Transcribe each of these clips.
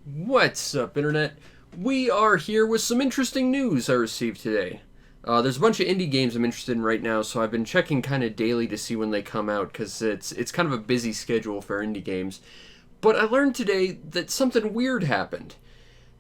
What's up, Internet? We are here with some interesting news I received today. There's a bunch of indie games I'm interested in right now, so I've been checking kind of daily to see when they come out, because it's kind of a busy schedule for indie games. But I learned today that something weird happened.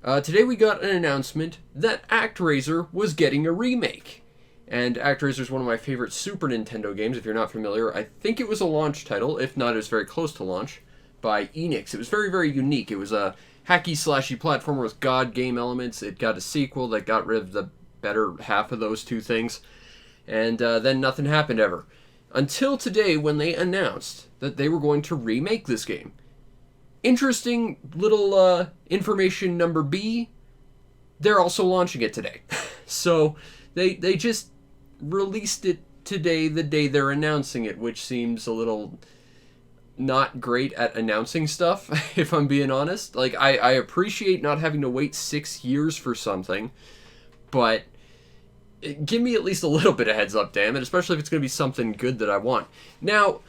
Today we got an announcement that ActRaiser was getting a remake. And ActRaiser is one of my favorite Super Nintendo games, if you're not familiar. I think it was a launch title, if not, it was very close to launch, by Enix. It was very, very unique. It was a hacky-slashy platformer with god game elements. It got a sequel that got rid of the better half of those two things. And then nothing happened ever. Until today, when they announced that they were going to remake this game. Interesting little information number B, they're also launching it today. So they just released it today, the day they're announcing it, which seems a little not great at announcing stuff, if I'm being honest. Like, I appreciate not having to wait 6 years for something, but give me at least a little bit of heads up, damn it, especially if it's going to be something good that I want. Now,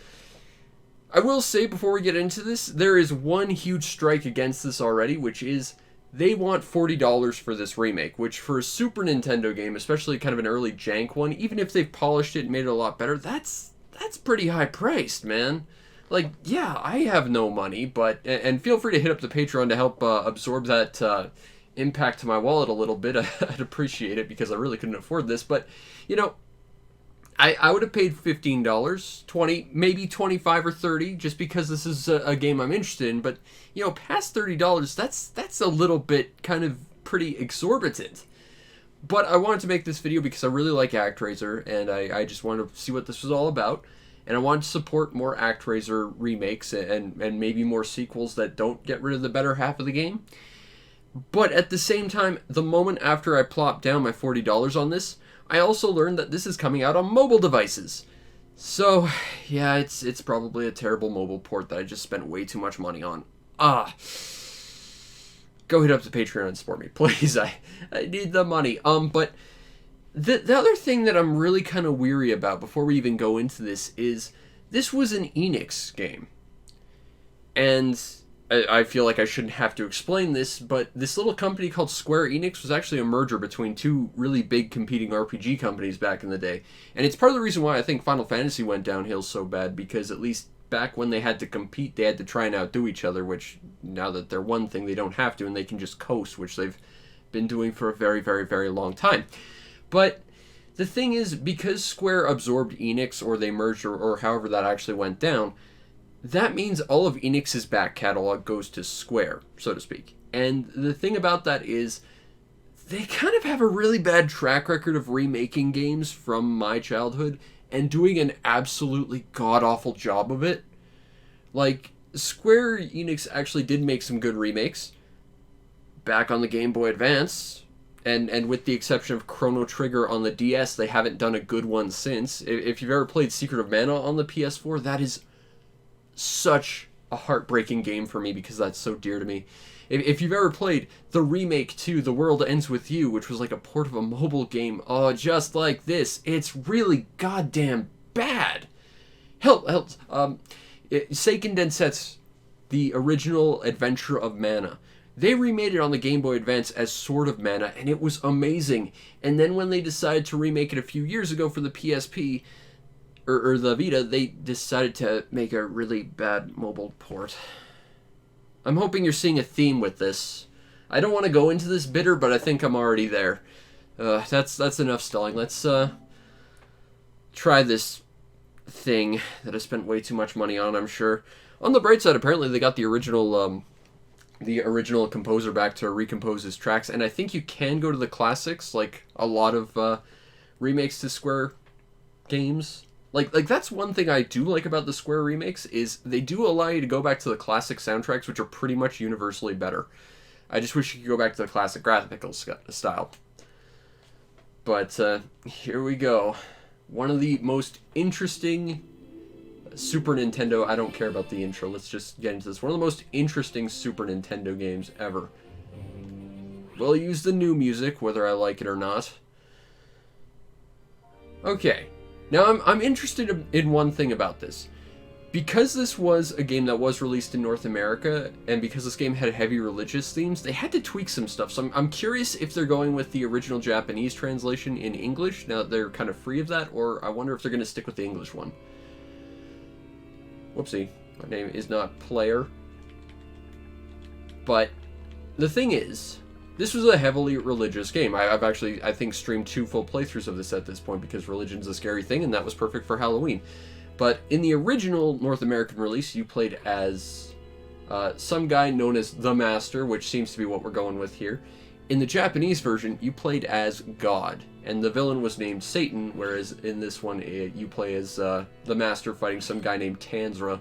I will say before we get into this, there is one huge strike against this already, which is they want $40 for this remake, which for a Super Nintendo game, especially kind of an early jank one, even if they've polished it and made it a lot better, that's pretty high priced, man. Like, yeah, I have no money, but, and feel free to hit up the Patreon to help absorb that impact to my wallet a little bit. I'd appreciate it because I really couldn't afford this, but, you know, I would have paid $15, $20, maybe $25 or $30, just because this is a game I'm interested in, but, you know, past $30, that's a little bit kind of pretty exorbitant. But I wanted to make this video because I really like ActRaiser, and I just wanted to see what this was all about. And I wanted to support more ActRaiser remakes and maybe more sequels that don't get rid of the better half of the game. But at the same time, the moment after I plopped down my $40 on this, I also learned that this is coming out on mobile devices. So, yeah, it's probably a terrible mobile port that I just spent way too much money on. Go hit up the Patreon and support me, please. I need the money. But the other thing that I'm really kind of weary about before we even go into this is this was an Enix game. And I feel like I shouldn't have to explain this, but this little company called Square Enix was actually a merger between two really big competing RPG companies back in the day. And it's part of the reason why I think Final Fantasy went downhill so bad, because at least back when they had to compete, they had to try and outdo each other, which now that they're one thing, they don't have to, and they can just coast, which they've been doing for a very, very, very long time. But the thing is, because Square absorbed Enix, or they merged, or however that actually went down, that means all of Enix's back catalog goes to Square, so to speak. And the thing about that is, they kind of have a really bad track record of remaking games from my childhood and doing an absolutely god-awful job of it. Like, Square Enix actually did make some good remakes back on the Game Boy Advance. And with the exception of Chrono Trigger on the DS, they haven't done a good one since. If you've ever played Secret of Mana on the PS4, that is such a heartbreaking game for me because that's so dear to me. If you've ever played the remake to The World Ends With You, which was like a port of a mobile game, just like this, it's really goddamn bad. Hell, Seiken Densetsu, the original Adventure of Mana, they remade it on the Game Boy Advance as Sword of Mana, and it was amazing. And then when they decided to remake it a few years ago for the PSP, or the Vita, they decided to make a really bad mobile port. I'm hoping you're seeing a theme with this. I don't want to go into this bitter, but I think I'm already there. That's enough stalling. Let's try this thing that I spent way too much money on, I'm sure. On the bright side, apparently they got the original composer back to recompose his tracks, and I think you can go to the classics, like a lot of remakes to Square games. Like that's one thing I do like about the Square remakes, is they do allow you to go back to the classic soundtracks, which are pretty much universally better. I just wish you could go back to the classic graphical style. But here we go. One of the most interesting Super Nintendo, I don't care about the intro, let's just get into this. One of the most interesting Super Nintendo games ever. We'll use the new music, whether I like it or not. Okay. Now, I'm interested in one thing about this. because this was a game that was released in North America, and because this game had heavy religious themes, they had to tweak some stuff. So I'm curious if they're going with the original Japanese translation in English, now that they're kind of free of that, or I wonder if they're going to stick with the English one. Whoopsie, my name is not Player. But the thing is, this was a heavily religious game. I've actually, I think, streamed 2 full playthroughs of this at this point because religion's a scary thing, and that was perfect for Halloween. But in the original North American release, you played as some guy known as the Master, which seems to be what we're going with here. In the Japanese version, you played as God, and the villain was named Satan, whereas in this one, you play as the Master fighting some guy named Tanzra.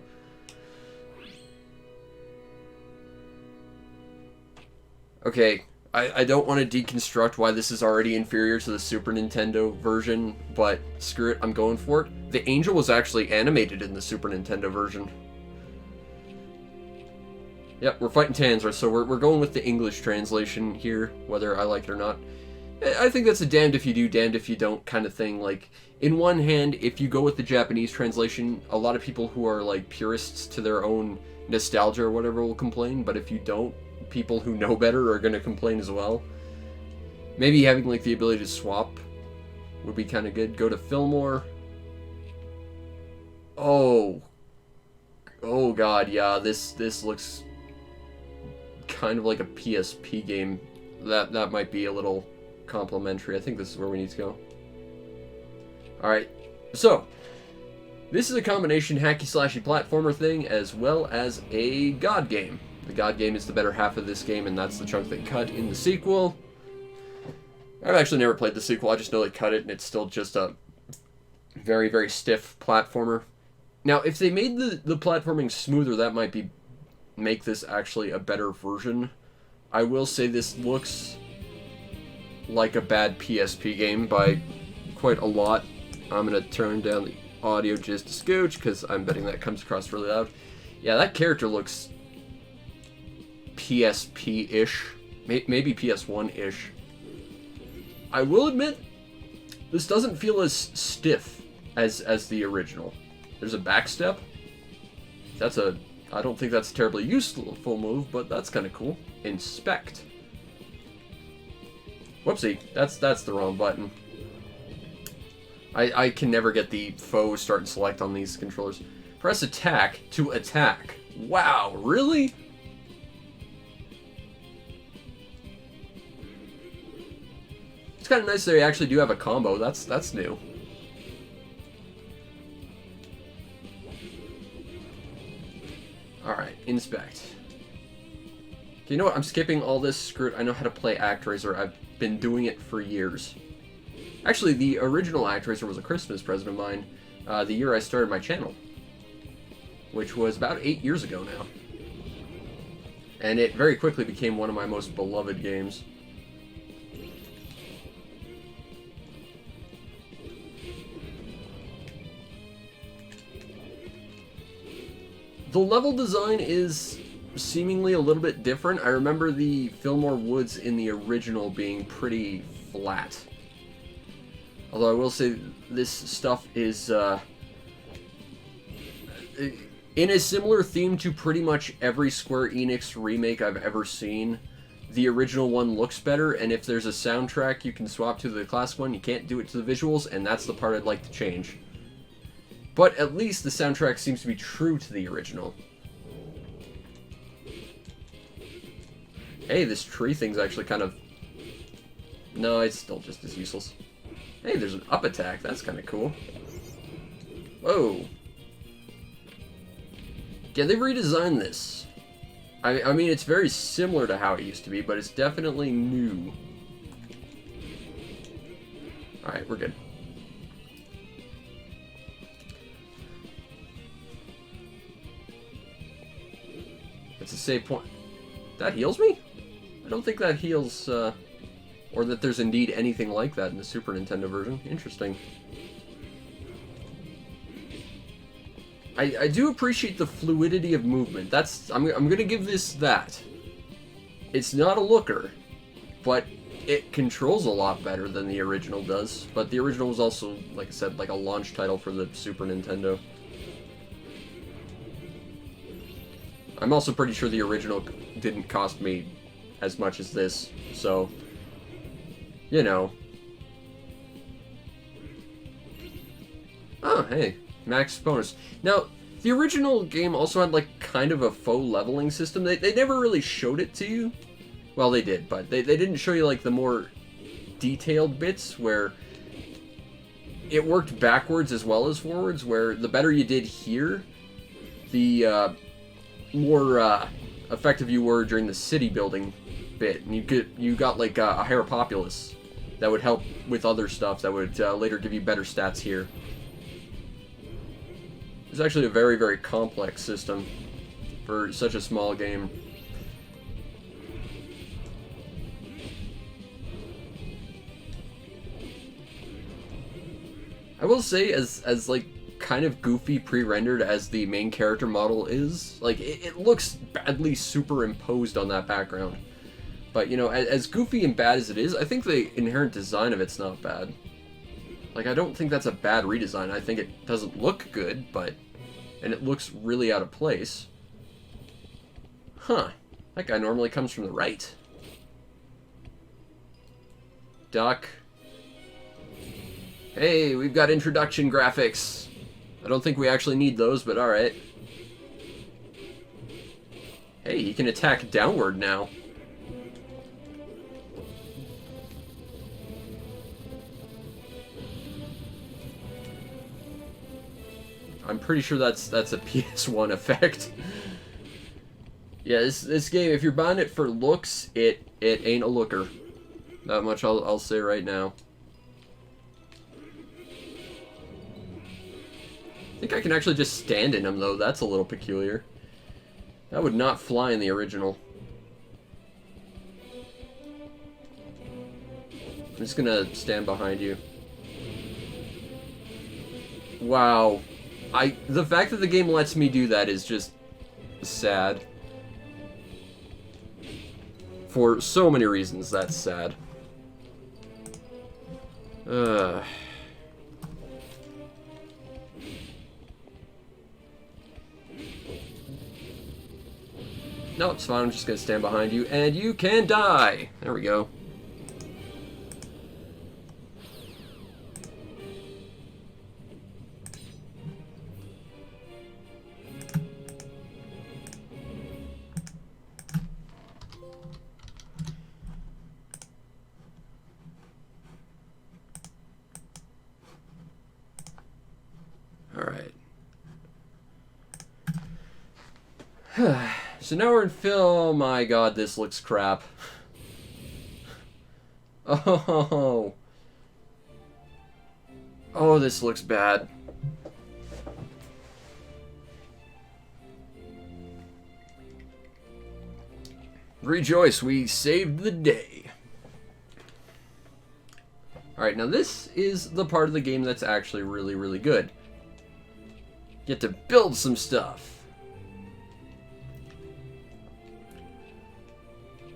Okay, I don't want to deconstruct why this is already inferior to the Super Nintendo version, but screw it, I'm going for it. The angel was actually animated in the Super Nintendo version. Yep, we're fighting Tanzra, so we're going with the English translation here, whether I like it or not. I think that's a damned if you do, damned if you don't kind of thing. Like, in one hand, if you go with the Japanese translation, a lot of people who are, like, purists to their own nostalgia or whatever will complain, but if you don't, people who know better are going to complain as well. Maybe having like the ability to swap would be kind of good. Go to Fillmore. Oh god, yeah, this looks kind of like a PSP game. That might be a little complimentary. I think this is where we need to go. Alright, so this is a combination hacky-slashy platformer thing as well as a God game. The God game is the better half of this game, and that's the chunk they cut in the sequel. I've actually never played the sequel, I just know they cut it, and it's still just a very, very stiff platformer. Now, if they made the platforming smoother, that might make this actually a better version. I will say this looks like a bad PSP game by quite a lot. I'm going to turn down the audio just a scooch, because I'm betting that comes across really loud. Yeah, that character looks PSP-ish, maybe PS1-ish. I will admit, this doesn't feel as stiff as the original. There's a backstep. I don't think that's a terribly useful move, but that's kind of cool. Inspect. Whoopsie, that's the wrong button. I can never get the foe start and select on these controllers. Press attack to attack. Wow, really? It's kind of nice that they actually do have a combo. That's new. Alright, inspect. Okay, you know what? I'm skipping all this. Screw it. I know how to play ActRaiser. I've been doing it for years. Actually, the original ActRaiser was a Christmas present of mine the year I started my channel, which was about 8 years ago now. And it very quickly became one of my most beloved games. The level design is seemingly a little bit different. I remember the Fillmore Woods in the original being pretty flat. Although I will say this stuff is in a similar theme to pretty much every Square Enix remake I've ever seen. The original one looks better, and if there's a soundtrack you can swap to the classic one, you can't do it to the visuals, and that's the part I'd like to change. But at least the soundtrack seems to be true to the original. Hey, this tree thing's actually kind of... No, it's still just as useless. Hey, there's an up attack. That's kind of cool. Whoa. Yeah, they've redesigned this. I mean, it's very similar to how it used to be, but it's definitely new. Alright, we're good. It's a save point. That heals me? I don't think that heals, or that there's indeed anything like that in the Super Nintendo version. Interesting. I do appreciate the fluidity of movement. I'm gonna give this that. It's not a looker, but it controls a lot better than the original does. But the original was also, like I said, like a launch title for the Super Nintendo. I'm also pretty sure the original didn't cost me as much as this, so, you know. Oh, hey, max bonus. Now, the original game also had, like, kind of a faux leveling system. They never really showed it to you. Well, they did, but they didn't show you, like, the more detailed bits where it worked backwards as well as forwards, where the better you did here, the more effective you were during the city building bit. And you got, like, a higher populace that would help with other stuff that would later give you better stats here. It's actually a very, very complex system for such a small game. I will say, as like, kind of goofy pre-rendered as the main character model is, like, it looks badly superimposed on that background. But, you know, as goofy and bad as it is, I think the inherent design of it's not bad. Like, I don't think that's a bad redesign. I think it doesn't look good, but... and it looks really out of place. Huh. That guy normally comes from the right. Duck. Hey, we've got introduction graphics. I don't think we actually need those, but alright. Hey, he can attack downward now. I'm pretty sure that's a PS1 effect. Yeah, this game, if you're buying it for looks, it ain't a looker. That much I'll say right now. I think I can actually just stand in him, though. That's a little peculiar. That would not fly in the original. I'm just gonna stand behind you. Wow. The fact that the game lets me do that is just sad. For so many reasons, that's sad. No, it's fine. I'm just gonna stand behind you, and you can die. There we go. So now we're in film. Oh my god, this looks crap. Oh. Oh, this looks bad. Rejoice, we saved the day. Alright, now this is the part of the game that's actually really, really good. You get to build some stuff.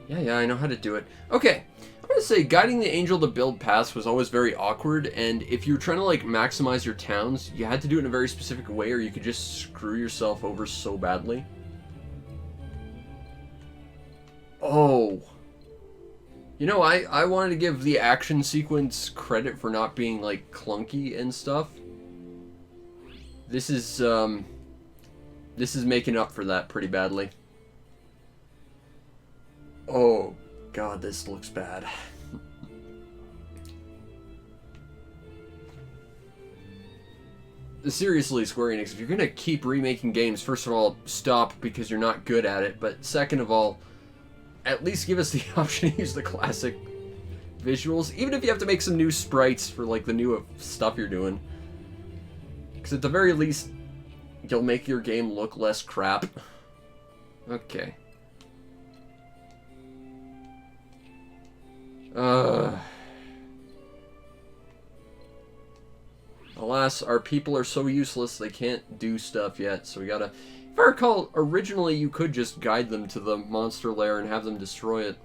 Yeah, I know how to do it. Okay, I'm gonna say guiding the angel to build paths was always very awkward, and if you were trying to, like, maximize your towns, you had to do it in a very specific way or you could just screw yourself over so badly. Oh. You know, I wanted to give the action sequence credit for not being, like, clunky and stuff. This is making up for that pretty badly. Oh, God, this looks bad. Seriously, Square Enix, if you're gonna keep remaking games, first of all, stop because you're not good at it, but second of all, at least give us the option to use the classic visuals, even if you have to make some new sprites for, like, the new stuff you're doing. Because at the very least, you'll make your game look less crap. Okay. Alas, our people are so useless they can't do stuff yet, so we gotta... If I recall, originally you could just guide them to the monster lair and have them destroy it.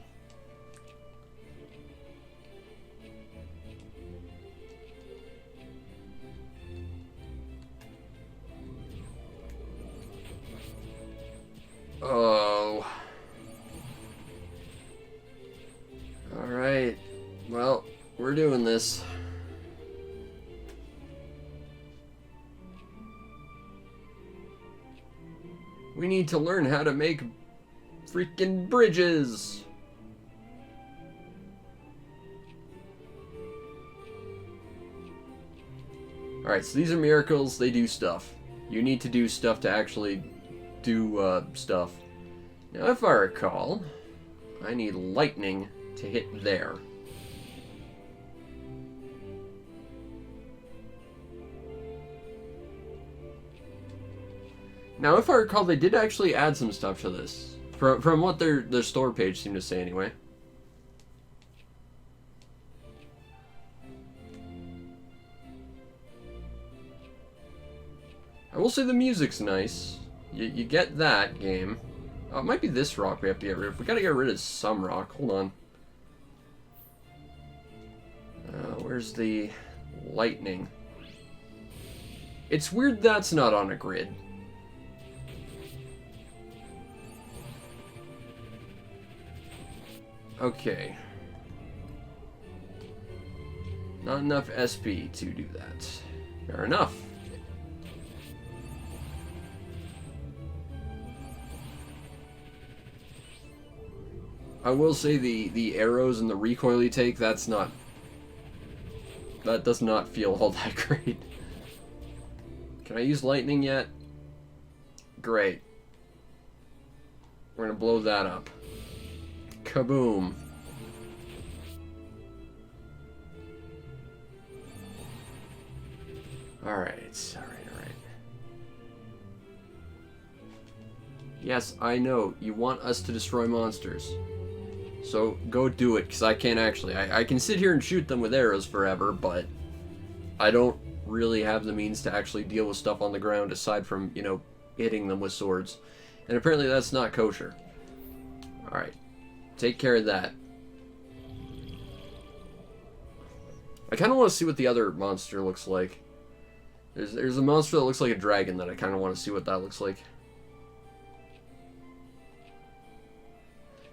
we're doing this. We need to learn how to make freaking bridges. Alright, so these are miracles. They do stuff. You need to do stuff to actually do stuff. Now, if I recall, I need lightning to hit there. Now, if I recall, they did actually add some stuff to this. From what their store page seemed to say, anyway. I will say the music's nice. You get that game. Oh, it might be this rock we have to get rid of. We gotta get rid of some rock. Hold on. Where's the lightning? It's weird that's not on a grid. Okay. Not enough SP to do that. Fair enough. I will say the arrows and the recoil you take, that does not feel all that great. Can I use lightning yet? Great. We're gonna blow that up. Kaboom. Alright. Yes, I know. You want us to destroy monsters. So, go do it, because I can't actually. I can sit here and shoot them with arrows forever, but I don't really have the means to actually deal with stuff on the ground aside from, you know, hitting them with swords. And apparently that's not kosher. Alright. Take care of that. I kind of want to see what the other monster looks like. There's a monster that looks like a dragon that I kind of want to see what that looks like.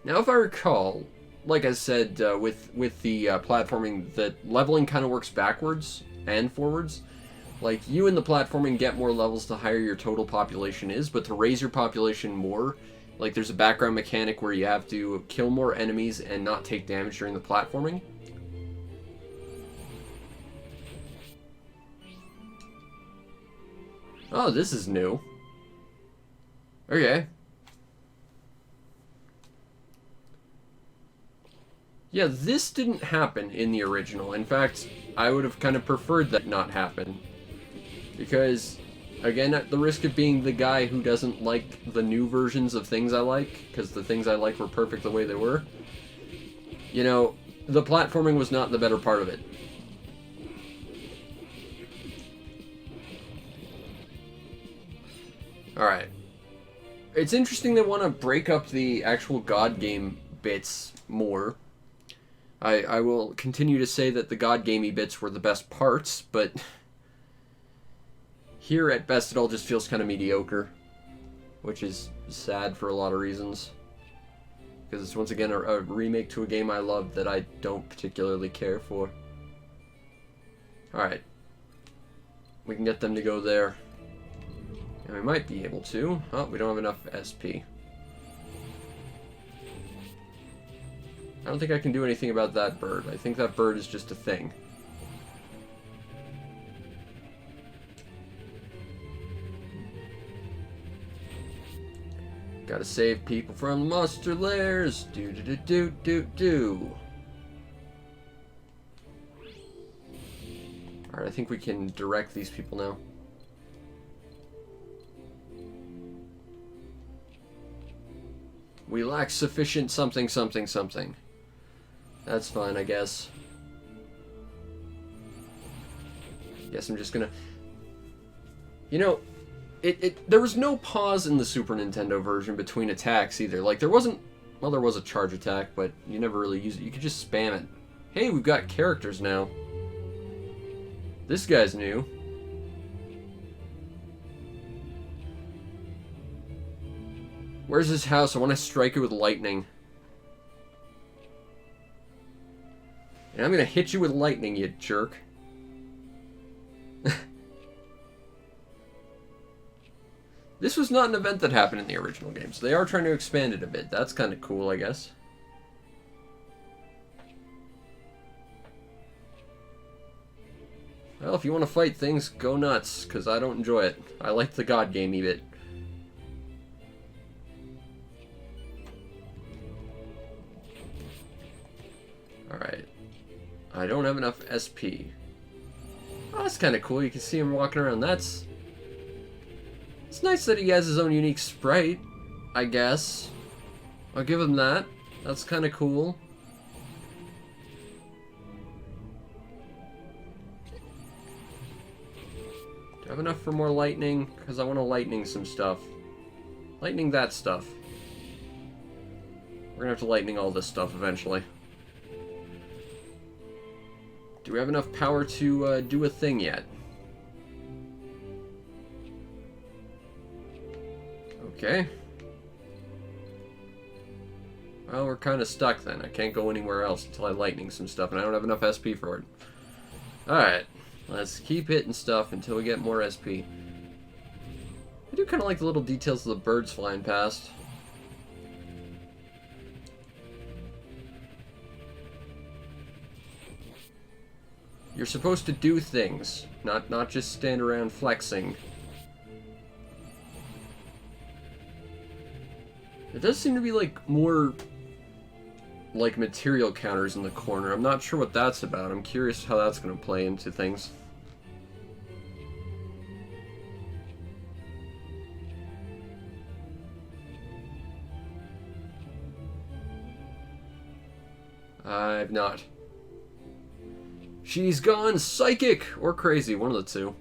Now, if I recall, like I said, with the platforming, that leveling kind of works backwards and forwards. Like, you in the platforming get more levels the higher your total population is, but to raise your population more, like, there's a background mechanic where you have to kill more enemies and not take damage during the platforming. Oh, this is new. Okay. Yeah, this didn't happen in the original. In fact, I would have kind of preferred that not happen. Because, again, at the risk of being the guy who doesn't like the new versions of things I like, because the things I like were perfect the way they were, you know, the platforming was not the better part of it. Alright. It's interesting they want to break up the actual God game bits more. I will continue to say that the God gamey bits were the best parts, but here at best it all just feels kind of mediocre, which is sad for a lot of reasons. Because it's once again a remake to a game I love that I don't particularly care for. Alright. We can get them to go there. And we might be able to. Oh, we don't have enough SP. I don't think I can do anything about that bird. I think that bird is just a thing. Gotta save people from monster lairs. Do. Alright, I think we can direct these people now. We lack sufficient something. That's fine, I guess. Guess I'm just gonna... You know, there was no pause in the Super Nintendo version between attacks either. Like, there wasn't... Well, there was a charge attack, but you never really used it. You could just spam it. Hey, we've got characters now. This guy's new. Where's his house? I want to strike it with lightning. And I'm gonna hit you with lightning, you jerk. This was not an event that happened in the original game, so they are trying to expand it a bit. That's kind of cool, I guess. Well, if you want to fight things, go nuts, because I don't enjoy it. I like the God gamey bit. Alright. I don't have enough SP. Oh, that's kind of cool. You can see him walking around. It's nice that he has his own unique sprite, I guess. I'll give him that. That's kind of cool. Do I have enough for more lightning? Because I want to lightning some stuff. Lightning that stuff. We're going to have to lightning all this stuff eventually. Do we have enough power to do a thing yet? Okay. Well, we're kind of stuck then. I can't go anywhere else until I lightning some stuff, and I don't have enough SP for it. Alright. Let's keep hitting stuff until we get more SP. I do kind of like the little details of the birds flying past. You're supposed to do things, not just stand around flexing. There does seem to be, like, more, like, material counters in the corner. I'm not sure what that's about. I'm curious how that's going to play into things. I've not. She's gone psychic! Or crazy, one of the two.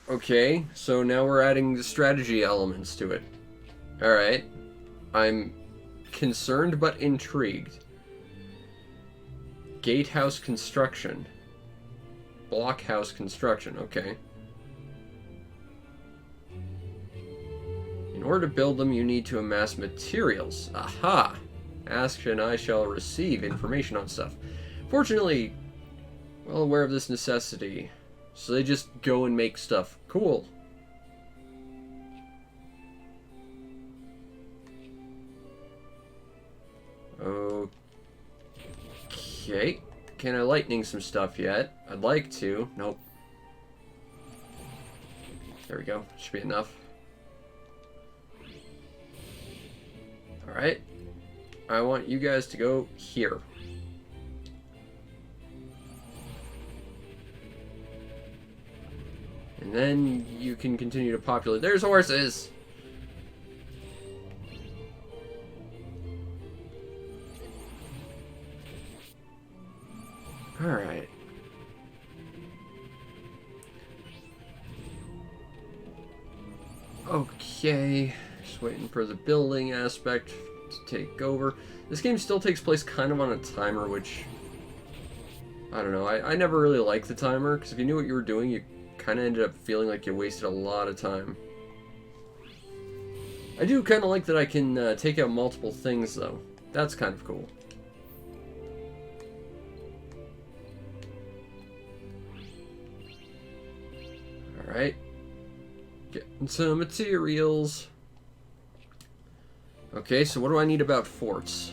Okay, so now we're adding the strategy elements to it. Alright. I'm concerned but intrigued. Gatehouse construction. Blockhouse construction, okay. In order to build them, you need to amass materials. Aha! Ask and I shall receive information on stuff. Fortunately, well aware of this necessity. So they just go and make stuff. Cool. Okay. Can I lightning some stuff yet? I'd like to. Nope. There we go. Should be enough. Alright. I want you guys to go here. And then you can continue to populate. There's horses! Alright. Okay. Just waiting for the building aspect to take over. This game still takes place kind of on a timer, which... I don't know. I never really liked the timer, because if you knew what you were doing, you kind of ended up feeling like you wasted a lot of time. I do kind of like that I can take out multiple things, though. That's kind of cool. Alright. Getting some materials. Okay, so what do I need about forts?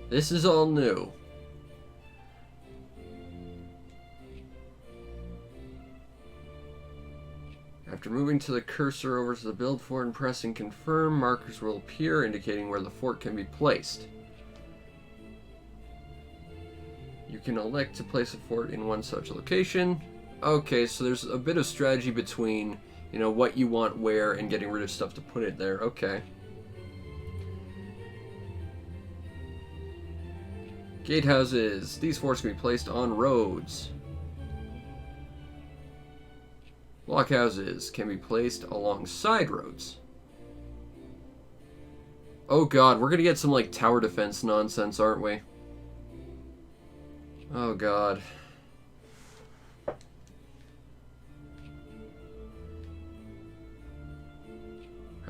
This is all new. After moving to the cursor over to the build fort and pressing confirm, markers will appear indicating where the fort can be placed. You can elect to place a fort in one such location. Okay, so there's a bit of strategy between, you know, what you want where and getting rid of stuff to put it there. Okay. Gatehouses. These forts can be placed on roads. Blockhouses can be placed alongside roads. Oh god, we're gonna get some, like, tower defense nonsense, aren't we? Oh god.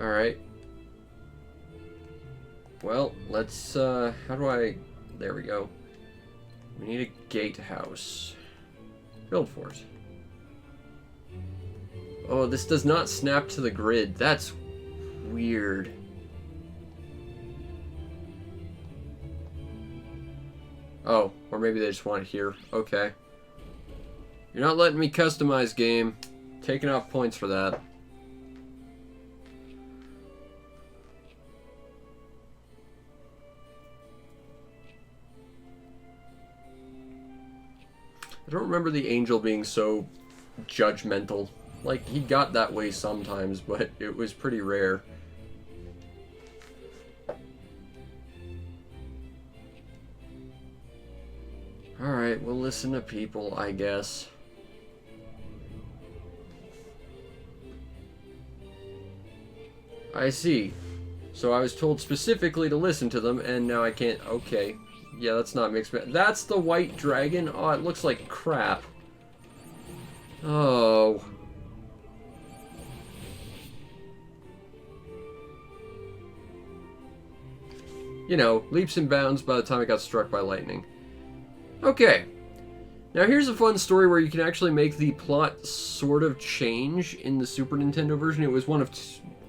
Alright. Well, let's, how do I... There we go. We need a gatehouse. Build fort. Oh, this does not snap to the grid. That's weird. Oh, or maybe they just want it here. Okay. You're not letting me customize, game. Taking off points for that. I don't remember the angel being so judgmental. Like, he got that way sometimes, but it was pretty rare. Alright, we'll listen to people, I guess. I see. So I was told specifically to listen to them, and now I can't... Okay. Yeah, that's not mixed... That's the white dragon? Oh, it looks like crap. Oh... You know, leaps and bounds by the time it got struck by lightning. Okay. Now here's a fun story where you can actually make the plot sort of change in the Super Nintendo version. It was one of,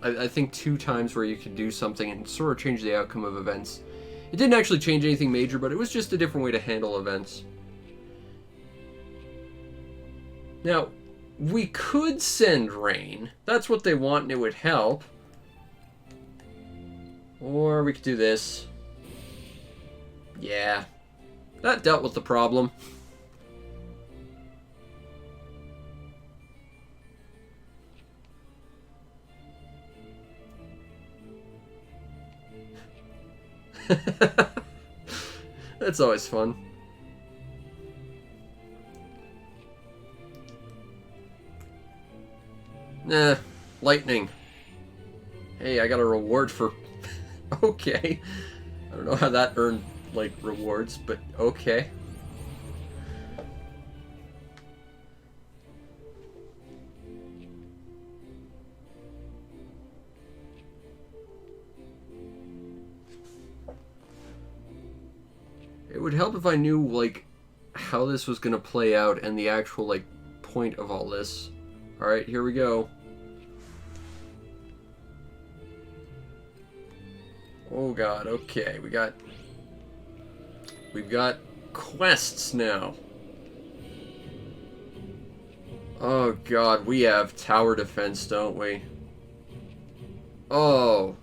I think, 2 times where you could do something and sort of change the outcome of events. It didn't actually change anything major, but it was just a different way to handle events. Now, we could send rain. That's what they want and it would help. Or we could do this. Yeah. That dealt with the problem. That's always fun. Nah, lightning. Hey, I got a reward for... Okay. I don't know how that earned, like, rewards, but okay. It would help if I knew, like, how this was gonna play out and the actual, like, point of all this. Alright, here we go. Oh god, okay, we've got quests now. Oh god, we have tower defense, don't we? Oh,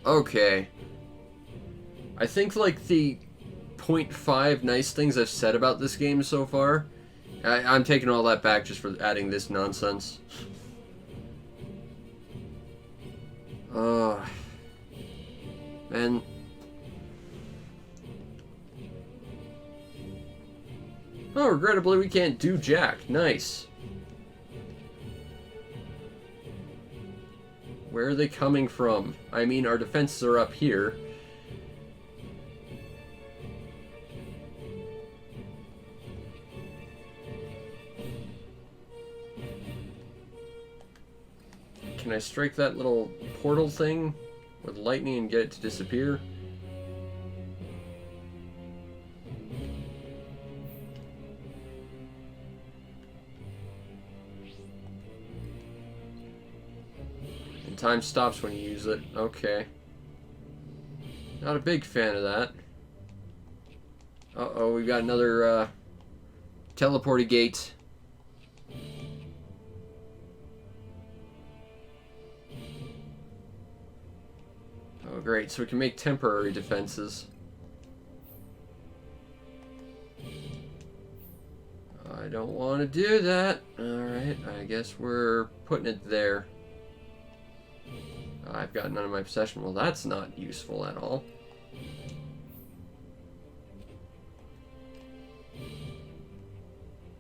okay. I think, like, the 0.5 nice things I've said about this game so far, I'm taking all that back just for adding this nonsense. And oh, regrettably we can't do jack. Nice. Where are they coming from? I mean, our defenses are up here. Can I strike that little portal thing with lightning and get it to disappear? And time stops when you use it. Okay. Not a big fan of that. Uh-oh, we've got another teleporty gate. Oh, great. So we can make temporary defenses. I don't want to do that. Alright, I guess we're putting it there. I've got none of my possession. Well, that's not useful at all.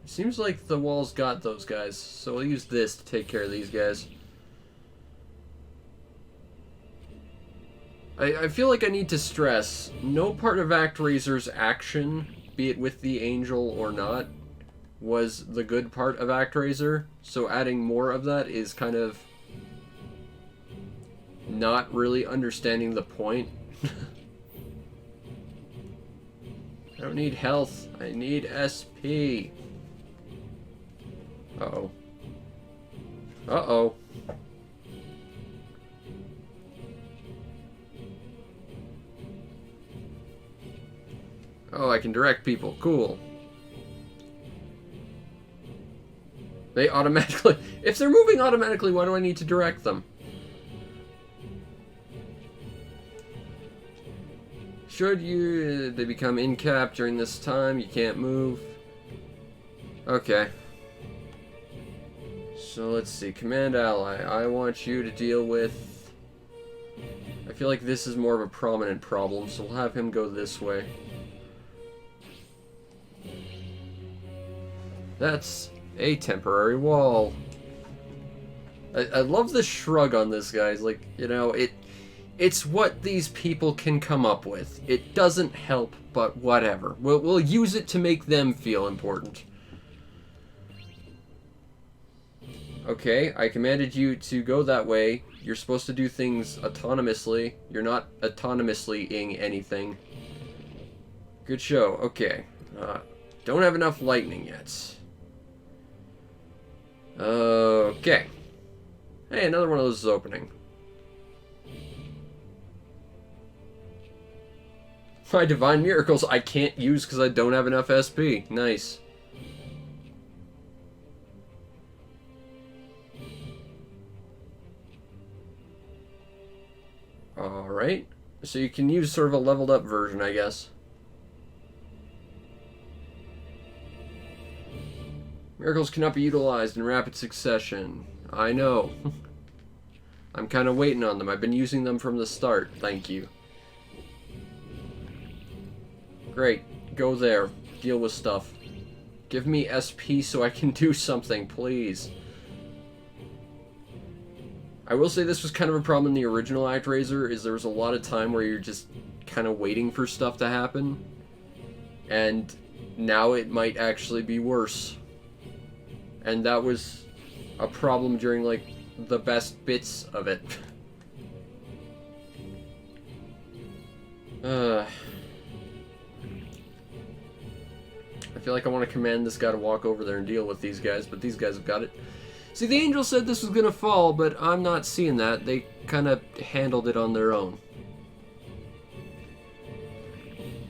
Seems like the wall's got those guys, so we'll use this to take care of these guys. I feel like I need to stress, no part of ActRaiser's action, be it with the angel or not, was the good part of ActRaiser, so adding more of that is kind of... not really understanding the point. I don't need health. I need SP. Uh-oh. Uh-oh. Oh, I can direct people. Cool. They automatically... If they're moving automatically, why do I need to direct them? Should they become in-cap during this time? You can't move. Okay. So let's see. Command ally. I want you to deal with... I feel like this is more of a prominent problem, so we'll have him go this way. That's a temporary wall. I love the shrug on this, guys. Like, you know, it's what these people can come up with. It doesn't help, but whatever. We'll use it to make them feel important. Okay, I commanded you to go that way. You're supposed to do things autonomously. You're not autonomously-ing anything. Good show. Okay. Don't have enough lightning yet. Okay. Hey, another one of those is opening. My divine miracles I can't use because I don't have enough SP. Nice. Alright. So you can use sort of a leveled up version, I guess. Miracles cannot be utilized in rapid succession. I know. I'm kind of waiting on them. I've been using them from the start. Thank you. Great. Go there. Deal with stuff. Give me SP so I can do something, please. I will say this was kind of a problem in the original ActRaiser, is there was a lot of time where you're just kind of waiting for stuff to happen. And now it might actually be worse. And that was a problem during, like, the best bits of it. I feel like I want to command this guy to walk over there and deal with these guys, but these guys have got it. See, the angel said this was gonna fall, but I'm not seeing that. They kind of handled it on their own.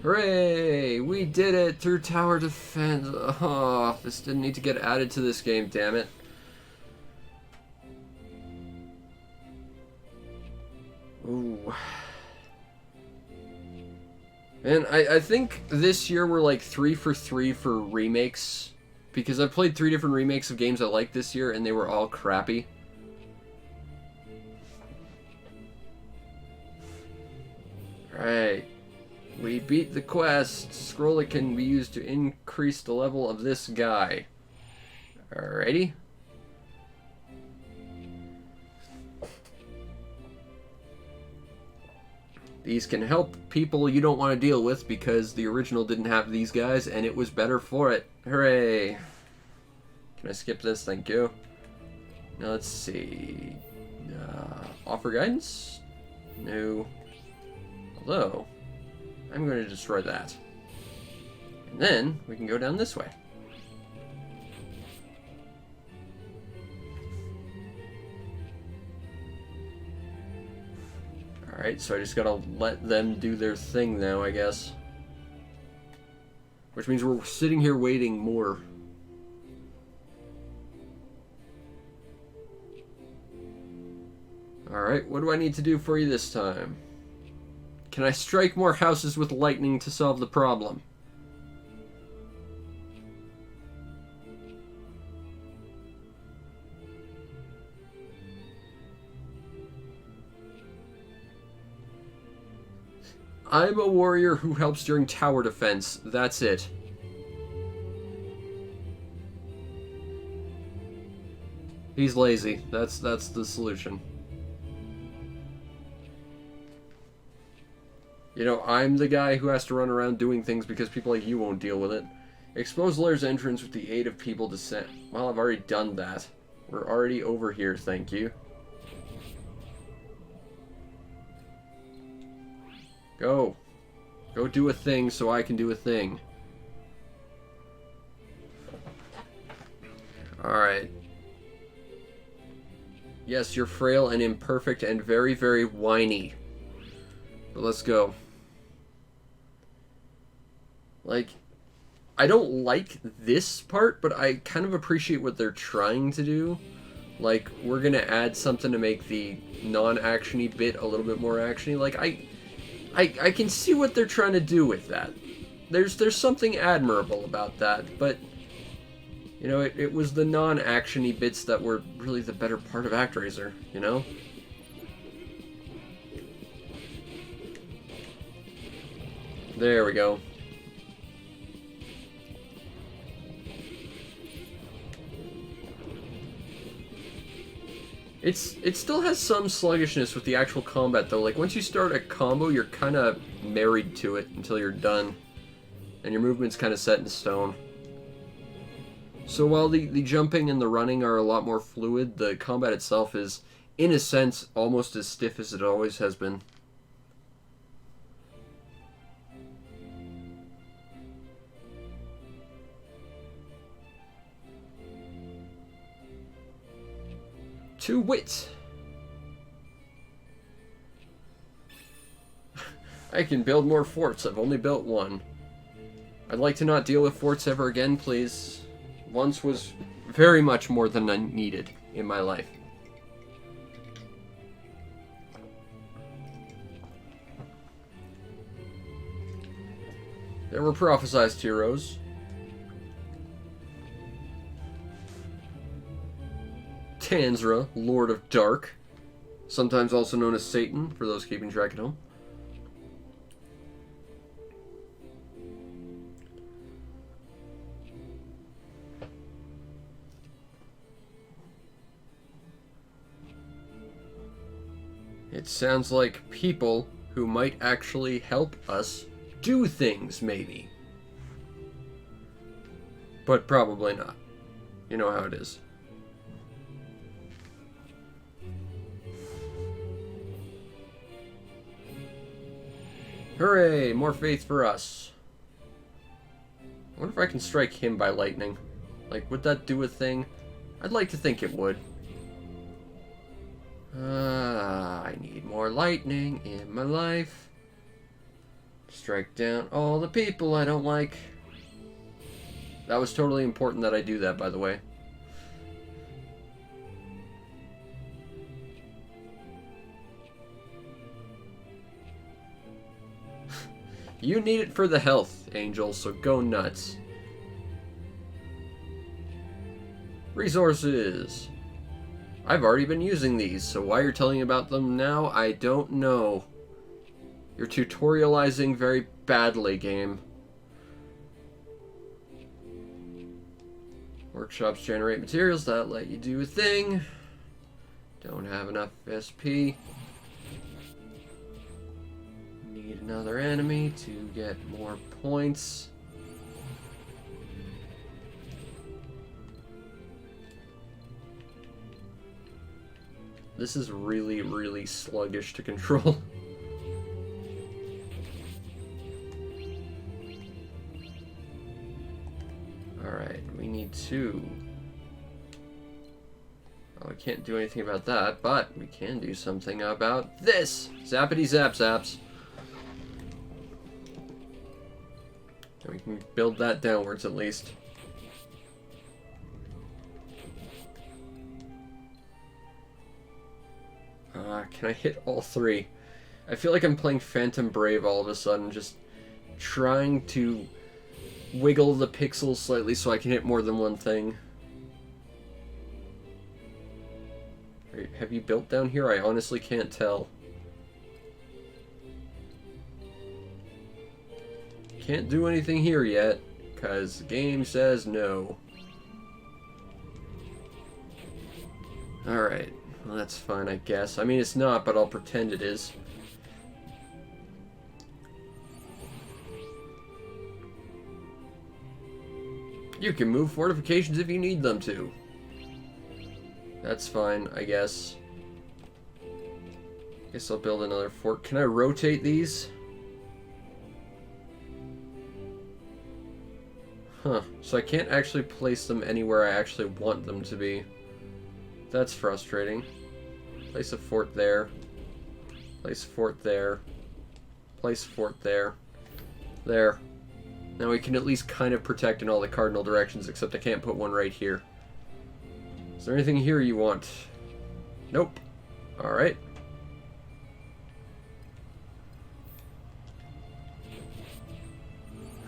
Hooray! We did it through tower defense. Oh, this didn't need to get added to this game, damn it. Ooh. And I think this year we're like 3 for 3 for remakes. Because I've played 3 different remakes of games I liked this year, and they were all crappy. Alright. We beat the quest. Scroll it can be used to increase the level of this guy. Alrighty. These can help people you don't want to deal with because the original didn't have these guys and it was better for it. Hooray. Can I skip this? Thank you. Now let's see. Offer guidance? No. Although, I'm going to destroy that. And then we can go down this way. Alright, so I just gotta let them do their thing now, I guess. Which means we're sitting here waiting more. Alright, what do I need to do for you this time? Can I strike more houses with lightning to solve the problem? I'm a warrior who helps during tower defense. That's it. He's lazy. That's the solution. You know, I'm the guy who has to run around doing things because people like you won't deal with it. Expose Lair's entrance with the aid of people descent. Well, I've already done that. We're already over here, thank you. Go. Go do a thing so I can do a thing. Alright. Yes, you're frail and imperfect and very, very whiny. But let's go. Like, I don't like this part, but I kind of appreciate what they're trying to do. Like, we're gonna add something to make the non-action-y bit a little bit more action-y. Like, I can see what they're trying to do with that. There's something admirable about that, but, you know, it was the non-action-y bits that were really the better part of ActRaiser, you know? There we go. It still has some sluggishness with the actual combat, though. Like, once you start a combo, you're kind of married to it until you're done. And your movement's kind of set in stone. So while the jumping and the running are a lot more fluid, the combat itself is, in a sense, almost as stiff as it always has been. To wit. I can build more forts. I've only built one. I'd like to not deal with forts ever again, please. Once was very much more than I needed in my life. There were prophesized heroes. Tanzra, Lord of Dark, sometimes also known as Satan, for those keeping track at home. It sounds like people who might actually help us do things, maybe. But probably not. You know how it is. Hooray! More faith for us. I wonder if I can strike him by lightning. Like, would that do a thing? I'd like to think it would. I need more lightning in my life. Strike down all the people I don't like. That was totally important that I do that, by the way. You need it for the health, Angel, so go nuts. Resources. I've already been using these, so why you're telling me about them now, I don't know. You're tutorializing very badly, game. Workshops generate materials that let you do a thing. Don't have enough SP. Need another enemy to get more points. This is really, really sluggish to control. Alright, we need to... Oh, I can't do anything about that, but we can do something about this! Zappity zap zaps. And we can build that downwards at least. Can I hit all three? I feel like I'm playing Phantom Brave all of a sudden, just trying to wiggle the pixels slightly so I can hit more than one thing. Have you built down here? I honestly can't tell. Can't do anything here yet, because the game says no. Alright. Well, that's fine, I guess. I mean, it's not, but I'll pretend it is. You can move fortifications if you need them to. That's fine, I guess. Guess I'll build another fort. Can I rotate these? Huh. So I can't actually place them anywhere I actually want them to be. That's frustrating. Place a fort there. Place a fort there. Place a fort there. There. Now we can at least kind of protect in all the cardinal directions, except I can't put one right here. Is there anything here you want? Nope. Alright.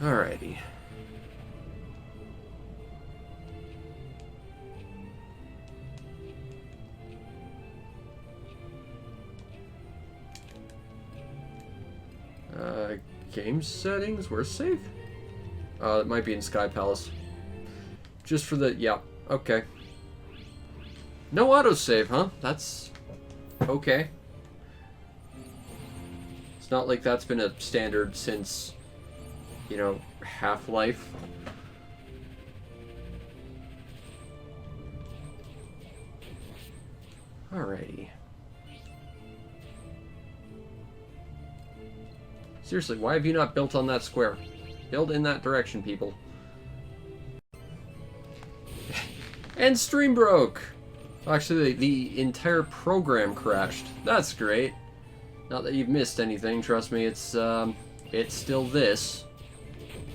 Alrighty. Game settings, we're safe? It might be in Sky Palace. Just for the, yeah, okay. No autosave, huh? That's okay. It's not like that's been a standard since, you know, Half-Life. Alrighty. Seriously, why have you not built on that square? Build in that direction, people. And stream broke! Actually, the entire program crashed. That's great. Not that you've missed anything, trust me, it's still this.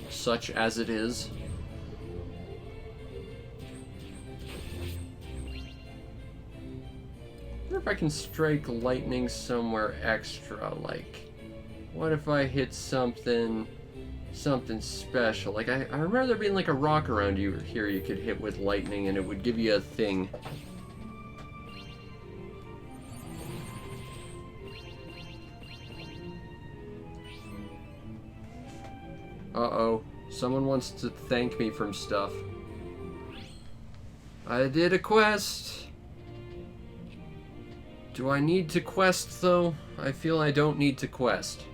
Such as it is. I wonder if I can strike lightning somewhere extra, like... What if I hit something special? Like, I remember there being like a rock around you here you could hit with lightning and it would give you a thing. Uh-oh. Someone wants to thank me from stuff. I did a quest. Do I need to quest, though? I feel I don't need to quest.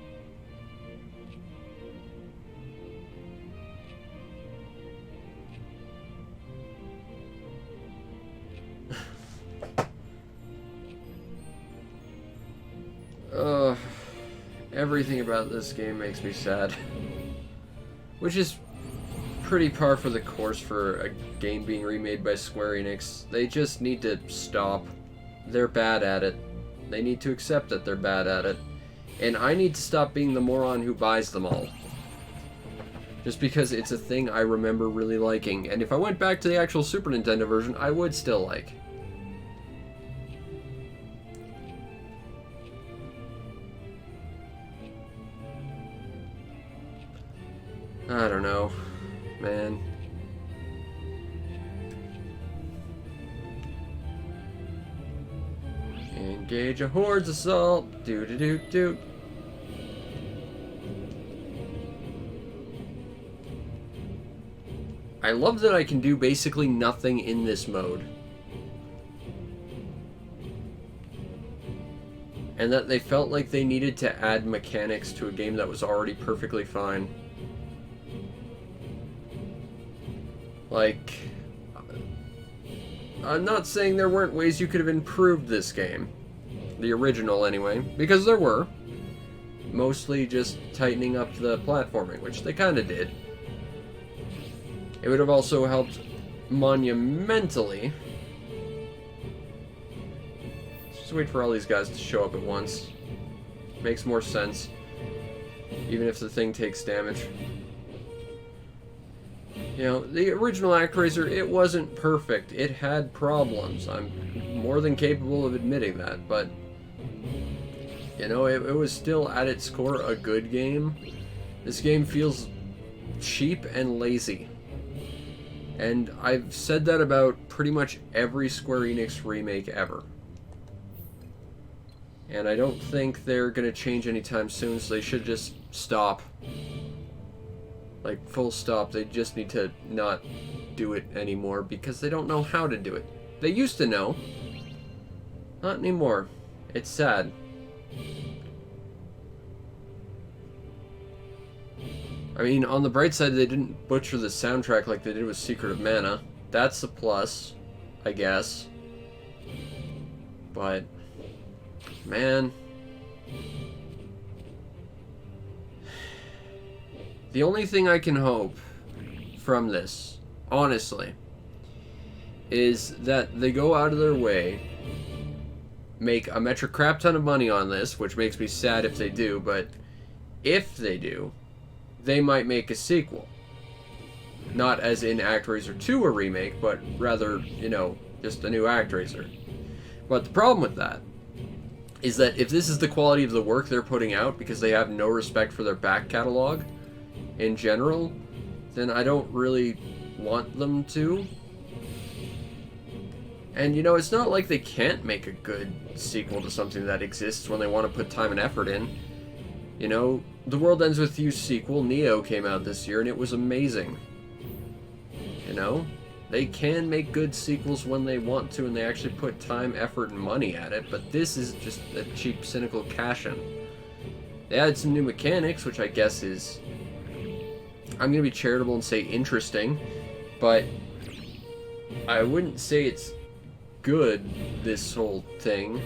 Everything about this game makes me sad. Which is pretty par for the course for a game being remade by Square Enix. They just need to stop. They're bad at it. They need to accept that they're bad at it. And I need to stop being the moron who buys them all. Just because it's a thing I remember really liking. And if I went back to the actual Super Nintendo version, I would still like. I don't know, man. Engage a horde's assault. Do. I love that I can do basically nothing in this mode. And that they felt like they needed to add mechanics to a game that was already perfectly fine. Like, I'm not saying there weren't ways you could have improved this game. The original, anyway. Because there were. Mostly just tightening up the platforming, which they kind of did. It would have also helped monumentally. Just wait for all these guys to show up at once. Makes more sense. Even if the thing takes damage. You know, the original ActRaiser, it wasn't perfect. It had problems. I'm more than capable of admitting that, but... You know, it was still, at its core, a good game. This game feels cheap and lazy. And I've said that about pretty much every Square Enix remake ever. And I don't think they're going to change anytime soon, so they should just stop. Like, full stop. They just need to not do it anymore because they don't know how to do it. They used to know. Not anymore. It's sad. I mean, on the bright side, they didn't butcher the soundtrack like they did with Secret of Mana. That's a plus, I guess. But, man... The only thing I can hope from this, honestly, is that they go out of their way, make a metric crap ton of money on this, which makes me sad if they do, but if they do, they might make a sequel. Not as in ActRaiser 2 a remake, but rather, you know, just a new ActRaiser. But the problem with that is that if this is the quality of the work they're putting out because they have no respect for their back catalog in general, then I don't really want them to. And, you know, it's not like they can't make a good sequel to something that exists when they want to put time and effort in. You know, The World Ends With You sequel, Neo, came out this year, and it was amazing. You know? They can make good sequels when they want to, and they actually put time, effort, and money at it, but this is just a cheap, cynical cash-in. They added some new mechanics, which I guess is... I'm going to be charitable and say interesting, but I wouldn't say it's good, this whole thing.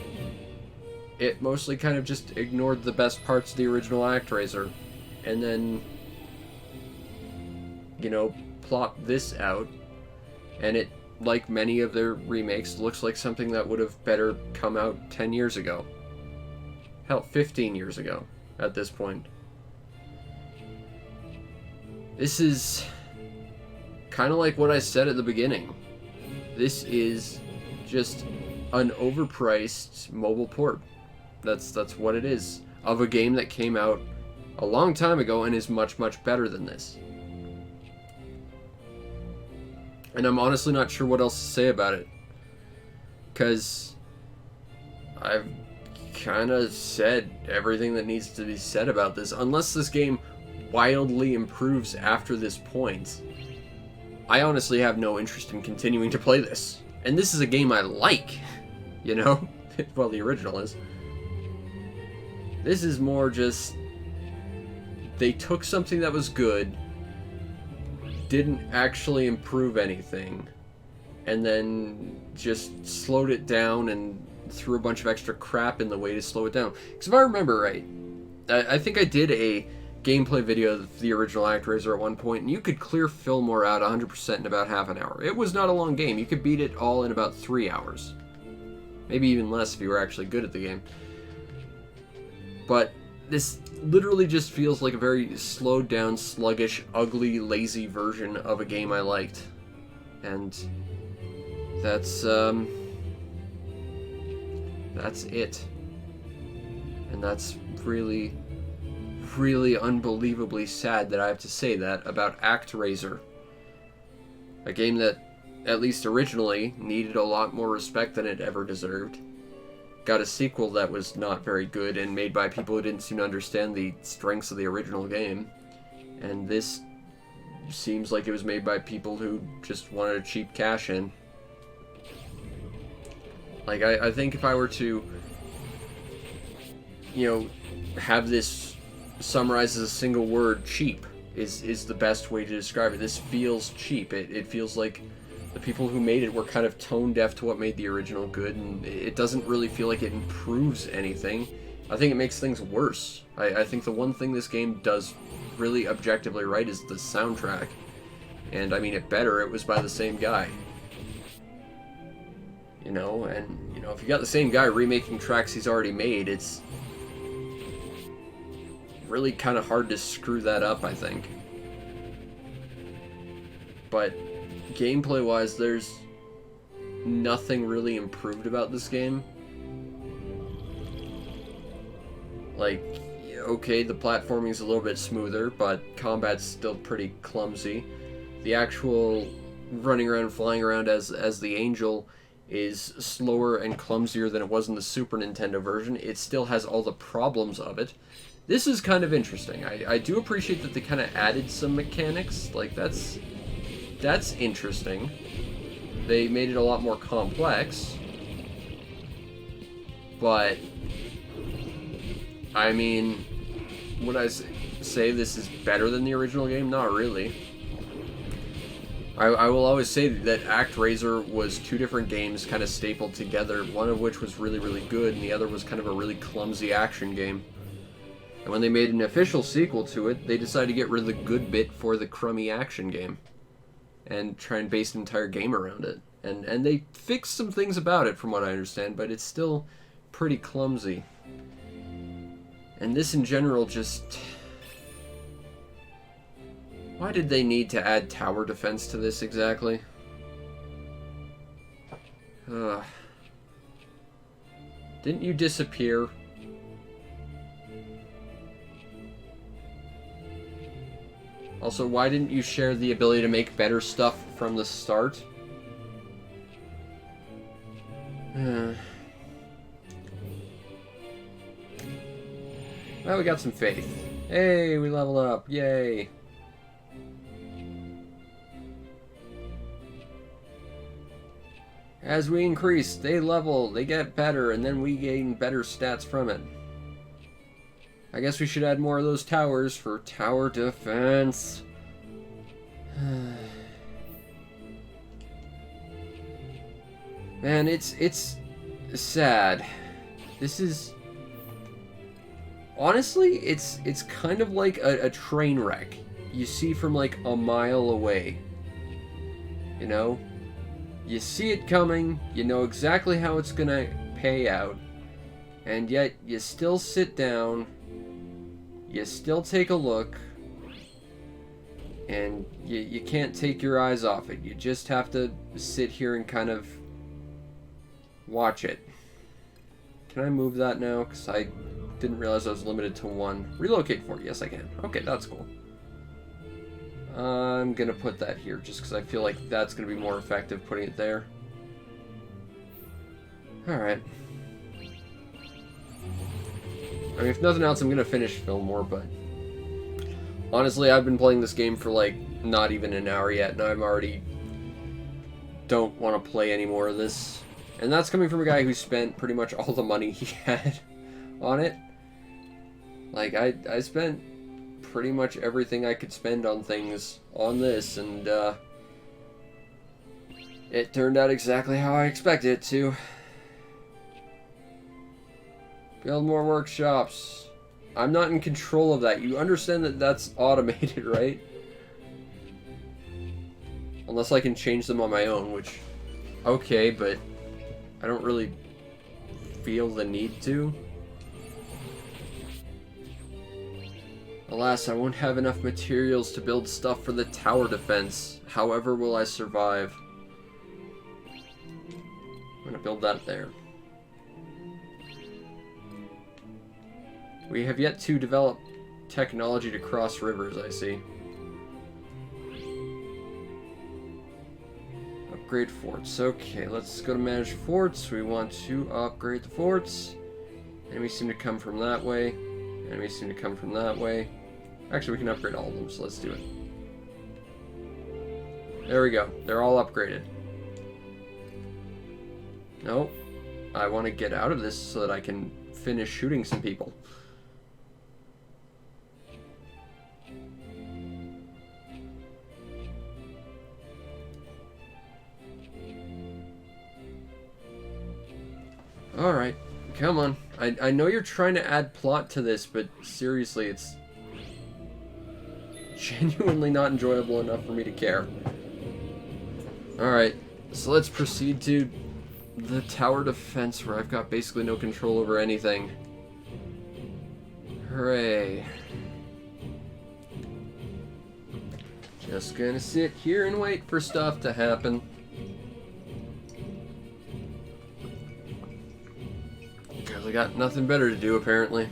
It mostly kind of just ignored the best parts of the original ActRaiser, and then, you know, plopped this out, and it, like many of their remakes, looks like something that would have better come out 10 years ago. Hell, 15 years ago, at this point. This is kind of like what I said at the beginning. This is just an overpriced mobile port. That's what it is, of a game that came out a long time ago and is much, much better than this. And I'm honestly not sure what else to say about it, because I've kind of said everything that needs to be said about this. Unless this game wildly improves after this point, I honestly have no interest in continuing to play this. And this is a game I like, you know? Well, the original is. This is more just... they took something that was good, didn't actually improve anything, and then just slowed it down and threw a bunch of extra crap in the way to slow it down. Because if I remember right, I think I did a gameplay video of the original ActRaiser at one point, and you could clear Fillmore out 100% in about half an hour. It was not a long game. You could beat it all in about 3 hours. Maybe even less if you were actually good at the game. But this literally just feels like a very slowed down, sluggish, ugly, lazy version of a game I liked. And that's it. And that's really, really unbelievably sad that I have to say that about ActRaiser. A game that, at least originally, needed a lot more respect than it ever deserved. Got a sequel that was not very good and made by people who didn't seem to understand the strengths of the original game. And this seems like it was made by people who just wanted a cheap cash in. Like, I think if I were to, you know, have this summarized as a single word, cheap is the best way to describe it. This feels cheap. It feels like the people who made it were kind of tone deaf to what made the original good, and it doesn't really feel like it improves anything. I think it makes things worse. I think the one thing this game does really objectively right is the soundtrack. And I mean it better, it was by the same guy. You know, and you know, if you got the same guy remaking tracks he's already made, it's really kind of hard to screw that up, I think. But gameplay-wise, there's nothing really improved about this game. Like, okay, the platforming's a little bit smoother, but combat's still pretty clumsy. The actual running around, flying around as the Angel is slower and clumsier than it was in the Super Nintendo version. It still has all the problems of it. This is kind of interesting. I do appreciate that they kind of added some mechanics. Like, that's interesting. They made it a lot more complex. But, I mean, would I say this is better than the original game? Not really. I will always say that ActRaiser was two different games kind of stapled together, one of which was really, really good, and the other was kind of a really clumsy action game. And when they made an official sequel to it, they decided to get rid of the good bit for the crummy action game. and try and base an entire game around it. And they fixed some things about it from what I understand, but it's still pretty clumsy. And this in general just... Why did they need to add tower defense to this exactly? Didn't you disappear? Also, why didn't you share the ability to make better stuff from the start? Well, we got some faith. Hey, we leveled up. Yay. As we increase, they level, they get better, and then we gain better stats from it. I guess we should add more of those towers for tower defense. Man, it's sad. This is... Honestly, it's kind of like a train wreck you see from like a mile away. You know? You see it coming, you know exactly how it's gonna pay out, and yet you still sit down, you still take a look, and you can't take your eyes off it. You just have to sit here and kind of watch it. Can I move that now? Because I didn't realize I was limited to one. Relocate fort, yes I can. Okay, that's cool. I'm gonna put that here just because I feel like that's gonna be more effective putting it there. Alright. I mean, if nothing else, I'm gonna finish Fillmore, but honestly, I've been playing this game for like not even an hour yet, and I'm already don't want to play any more of this. And that's coming from a guy who spent pretty much all the money he had on it. Like, I spent pretty much everything I could spend on things on this, and it turned out exactly how I expected it to. Build more workshops. I'm not in control of that. You understand that that's automated, right? Unless I can change them on my own, which... Okay, but I don't really feel the need to. Alas, I won't have enough materials to build stuff for the tower defense. However will I survive? I'm gonna build that there. We have yet to develop technology to cross rivers, I see. Upgrade forts. Okay, let's go to manage forts. We want to upgrade the forts. Enemies seem to come from that way. Enemies seem to come from that way. Actually, we can upgrade all of them, so let's do it. There we go. They're all upgraded. No. I want to get out of this so that I can finish shooting some people. Alright. Come on. I know you're trying to add plot to this, but seriously, it's genuinely not enjoyable enough for me to care. Alright, so let's proceed to the tower defense where I've got basically no control over anything. Hooray. Just gonna sit here and wait for stuff to happen. Because I got nothing better to do, apparently.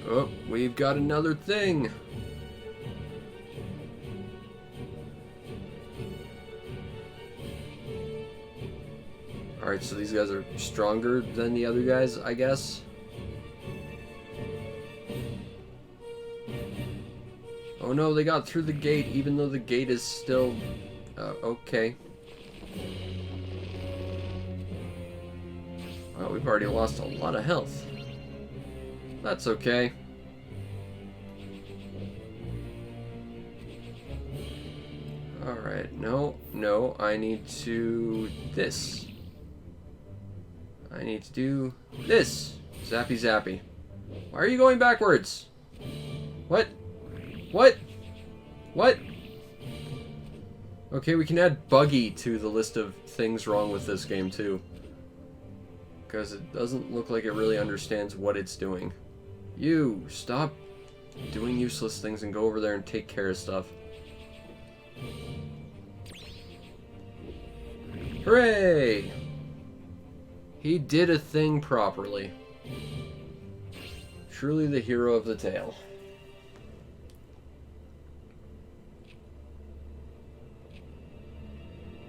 Oh, we've got another thing. Alright, so these guys are stronger than the other guys, I guess. Oh no, they got through the gate, even though the gate is still... okay. Well, we've already lost a lot of health. That's okay. Alright, no, I need to... this. I need to do this. Zappy zappy. Why are you going backwards? What? What? What? Okay, we can add buggy to the list of things wrong with this game, too. Because it doesn't look like it really understands what it's doing. You, stop doing useless things and go over there and take care of stuff. Hooray! He did a thing properly. Truly the hero of the tale.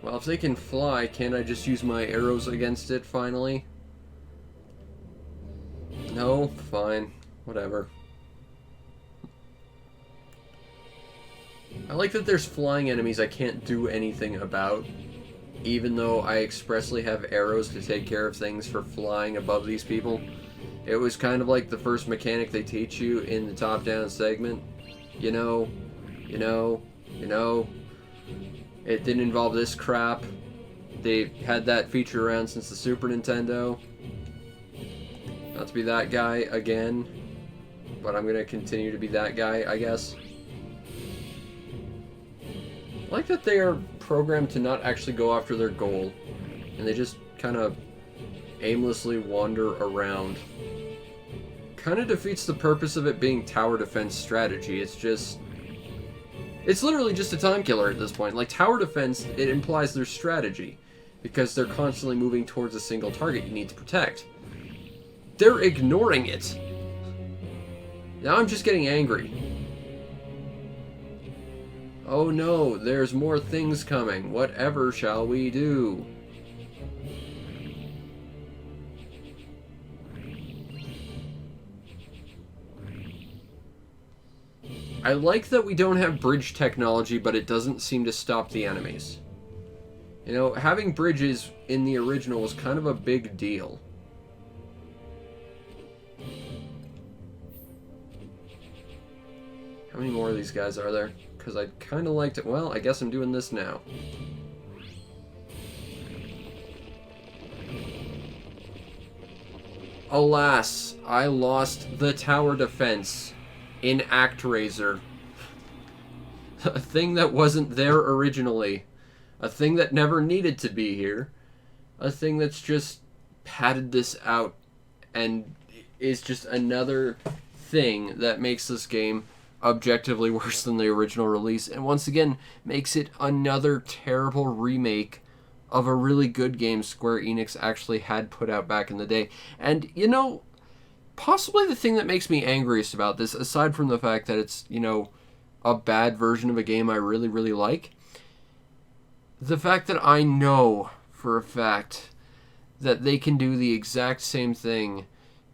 Well, if they can fly, can't I just use my arrows against it finally? No? Fine. Whatever. I like that there's flying enemies I can't do anything about, even though I expressly have arrows to take care of things for flying above these people. It was kind of like the first mechanic they teach you in the top-down segment. You know. It didn't involve this crap. They had that feature around since the Super Nintendo. Not to be that guy again, but I'm gonna continue to be that guy, I guess. I like that they are programmed to not actually go after their goal, and they just kind of aimlessly wander around. Kind of defeats the purpose of it being tower defense strategy. It's literally just a time killer at this point. Like, tower defense, it implies their strategy, because they're constantly moving towards a single target you need to protect. They're ignoring it. Now I'm just getting angry. Oh no, there's more things coming. Whatever shall we do? I like that we don't have bridge technology, but it doesn't seem to stop the enemies. You know, having bridges in the original was kind of a big deal. How many more of these guys are there? Because I kind of liked it. Well, I guess I'm doing this now. Alas, I lost the tower defense in ActRaiser. A thing that wasn't there originally. A thing that never needed to be here. A thing that's just padded this out and is just another thing that makes this game objectively worse than the original release, and once again makes it another terrible remake of a really good game Square Enix actually had put out back in the day. And, you know, possibly the thing that makes me angriest about this, aside from the fact that it's, you know, a bad version of a game I really, really like, the fact that I know for a fact that they can do the exact same thing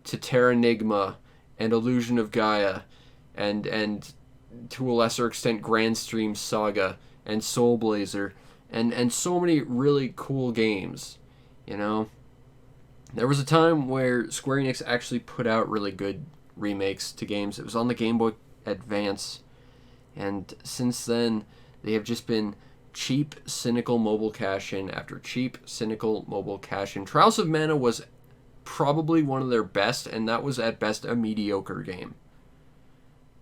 to Terranigma and Illusion of Gaia and to a lesser extent Grandstream Saga and Soul Blazer and so many really cool games, you know. There was a time where Square Enix actually put out really good remakes to games. It was on the Game Boy Advance, and since then they have just been cheap, cynical mobile cash-in after cheap, cynical mobile cash-in. Trials of Mana was probably one of their best, and that was at best a mediocre game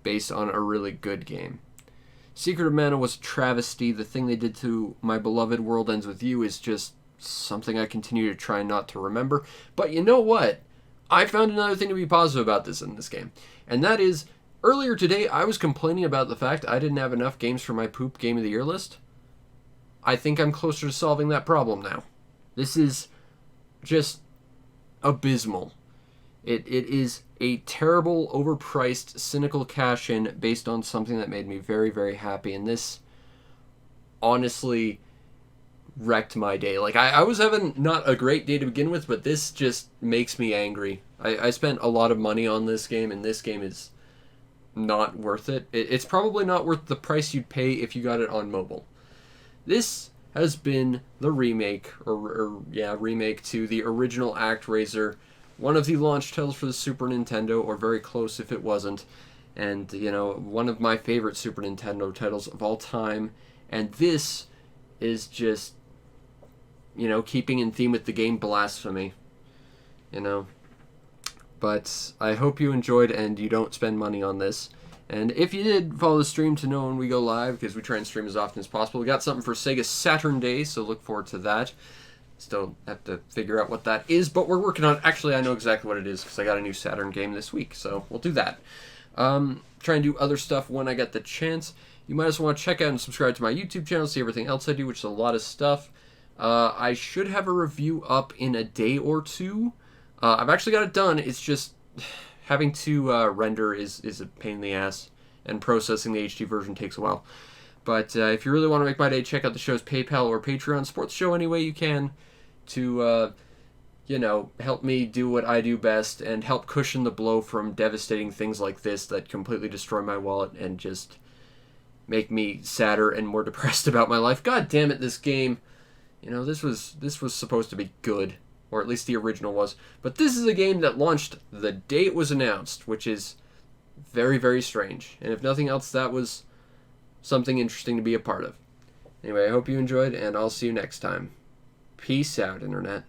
based on a really good game. Secret of Mana was a travesty. The thing they did to My Beloved World Ends With You is just something I continue to try not to remember. But you know what? I found another thing to be positive about in this game. And that is, earlier today I was complaining about the fact I didn't have enough games for my poop Game of the Year list. I think I'm closer to solving that problem now. This is just abysmal. It is a terrible, overpriced, cynical cash-in based on something that made me very, very happy. And this honestly wrecked my day. Like, I was having not a great day to begin with, but this just makes me angry. I spent a lot of money on this game, and this game is not worth it. It's probably not worth the price you'd pay if you got it on mobile. This has been the remake, remake to the original ActRaiser, one of the launch titles for the Super Nintendo, or very close if it wasn't, and, you know, one of my favorite Super Nintendo titles of all time, and this is just, you know, keeping in theme with the game blasphemy, you know. But I hope you enjoyed and you don't spend money on this. And if you did follow the stream to know when we go live, because we try and stream as often as possible, we got something for Sega Saturn Day, so look forward to that. Still have to figure out what that is, but we're working on it. Actually, I know exactly what it is, because I got a new Saturn game this week, so we'll do that. Try and do other stuff when I get the chance. You might also want to check out and subscribe to my YouTube channel, see everything else I do, which is a lot of stuff. I should have a review up in a day or two. I've actually got it done. It's just having to render is a pain in the ass, and processing the HD version takes a while. But if you really want to make my day, check out the show's PayPal or Patreon. Support the show any way you can to, help me do what I do best and help cushion the blow from devastating things like this that completely destroy my wallet and just make me sadder and more depressed about my life. God damn it, this game. This was supposed to be good, or at least the original was. But this is a game that launched the day it was announced, which is very, very strange. And if nothing else, that was something interesting to be a part of. Anyway, I hope you enjoyed, and I'll see you next time. Peace out, Internet.